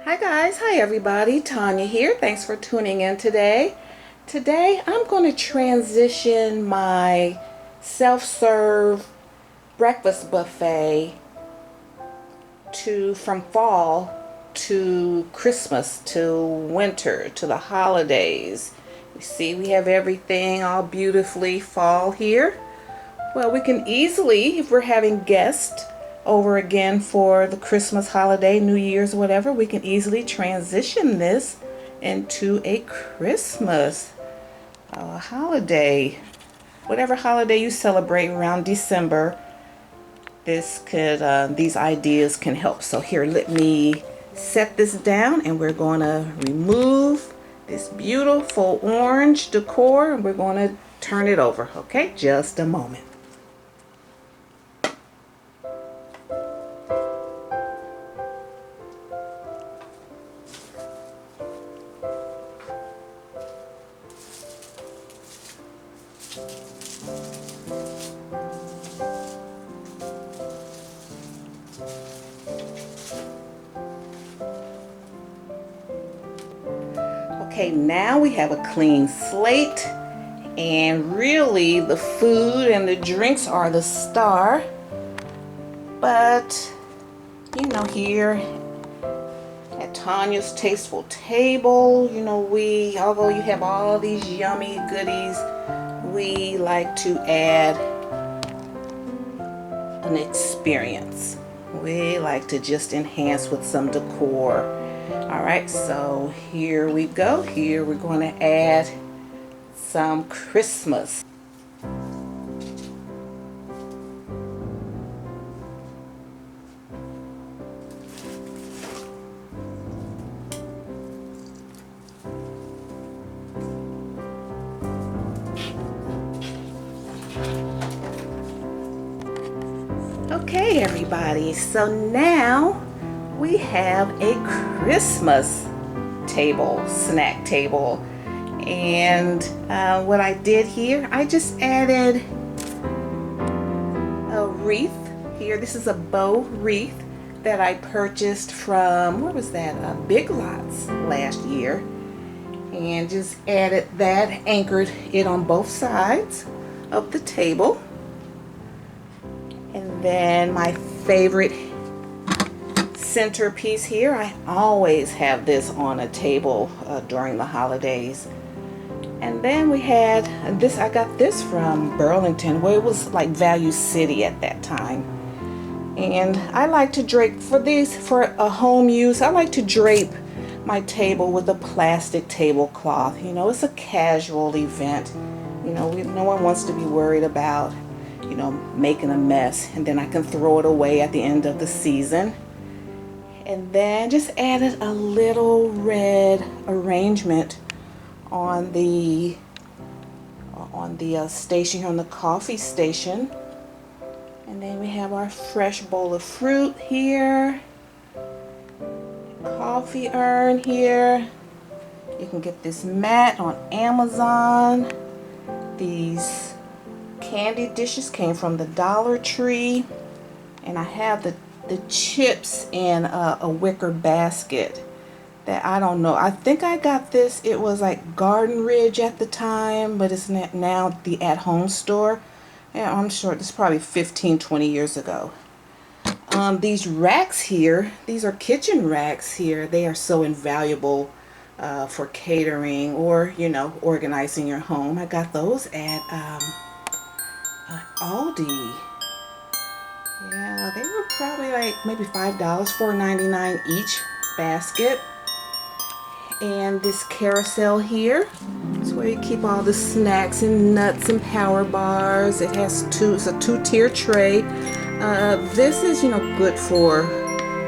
Hi guys, hi everybody, Tanya here. Thanks for tuning in today. Today I'm going to transition my self-serve breakfast buffet from fall to Christmas to winter to the holidays. You see we have everything all beautifully fall here. Well, we can easily, if we're having guests over again for the Christmas holiday, New Year's, whatever, we can easily transition this into a Christmas holiday. Whatever holiday you celebrate around December, these ideas can help. So here, let me set this down and we're going to remove this beautiful orange decor and we're going to turn it over. Okay, just a moment. Okay, now we have a clean slate, and really the food and the drinks are the star. But you know, here at Tanya's Tasteful Table, you know, although you have all these yummy goodies, we like to add an experience. We like to just enhance with some decor. Alright, so here we go. Here we're going to add some Christmas. Okay, everybody, so now we have a Christmas table, snack table. And what I did here, I just added a wreath here. This is a bow wreath that I purchased from, where was that? Big Lots last year. And just added that, anchored it on both sides of the table. And then my favorite centerpiece here, I always have this on a table during the holidays. And then we had this, I got this from Burlington, where it was like Value City at that time. And I like to drape, for a home use, I like to drape my table with a plastic tablecloth. You know, it's a casual event. You know, no one wants to be worried about, you know, making a mess, and then I can throw it away at the end of the season. And then just added a little red arrangement on the station here, on the coffee station. And then we have our fresh bowl of fruit here, coffee urn here. You can get this mat on Amazon. These candy dishes came from the Dollar Tree, and I have the chips in a wicker basket that I don't know. I think I got this, it was like Garden Ridge at the time, but it's now the At Home store. Yeah, I'm sure this is probably 15-20 years ago. These racks here, these are kitchen racks here. They are so invaluable for catering or, you know, organizing your home. I got those at Aldi. Yeah, they were probably like maybe $5, $4.99 each basket. And this carousel here is where you keep all the snacks and nuts and power bars. It's a two-tier tray. This is, you know, good for,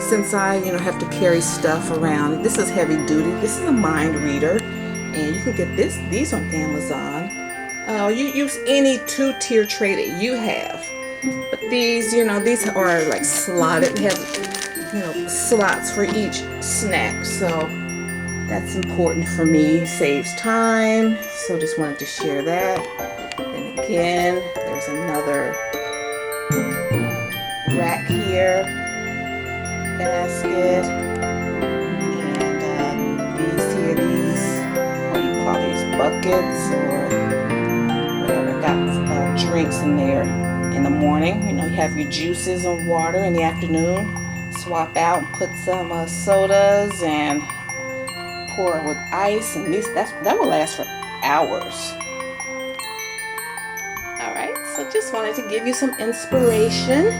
since I, you know, have to carry stuff around. This is heavy duty. This is a mind reader, and you can get these on Amazon. You use any two-tier tray that you have. But these, you know, these are like slotted. They have, you know, slots for each snack. So that's important for me. Saves time. So just wanted to share that. And again, there's another rack here, basket, biscuits or whatever. Got drinks in there in the morning. You know, you have your juices and water in the afternoon. Swap out and put some sodas and pour it with ice, and that will last for hours. Alright, so just wanted to give you some inspiration on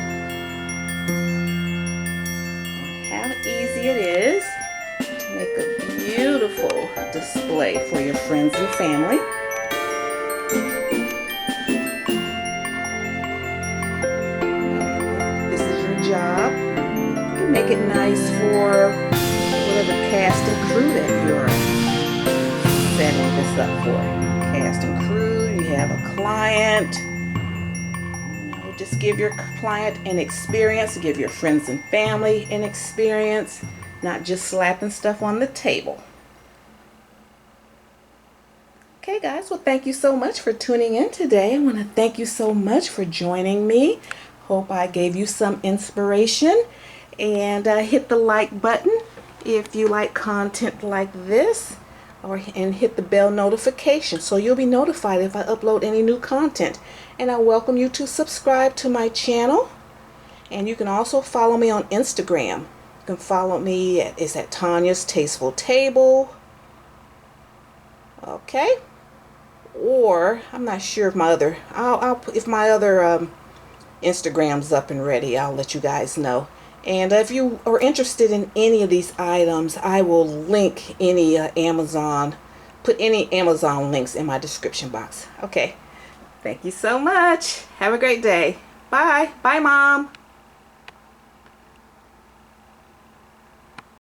how easy it is to make a beautiful display for your friends and family. This is your job. You can make it nice for whatever cast and crew that you're setting this up for. Cast and crew, you have a client. You know, just give your client an experience, give your friends and family an experience, not just slapping stuff on the table. Okay guys, well thank you so much for tuning in today. I want to thank you so much for joining me. Hope I gave you some inspiration, and hit the like button if you like content like this, and hit the bell notification so you'll be notified if I upload any new content. And I welcome you to subscribe to my channel, and you can also follow me on Instagram. You can follow me at Tanya's Tasteful Table. Okay, or I'm not sure if my other if my other Instagram's up and ready, I'll let you guys know. And if you are interested in any of these items, I will link any put any Amazon links in my description box. Okay, thank you so much. Have a great day. Bye. Bye, Mom.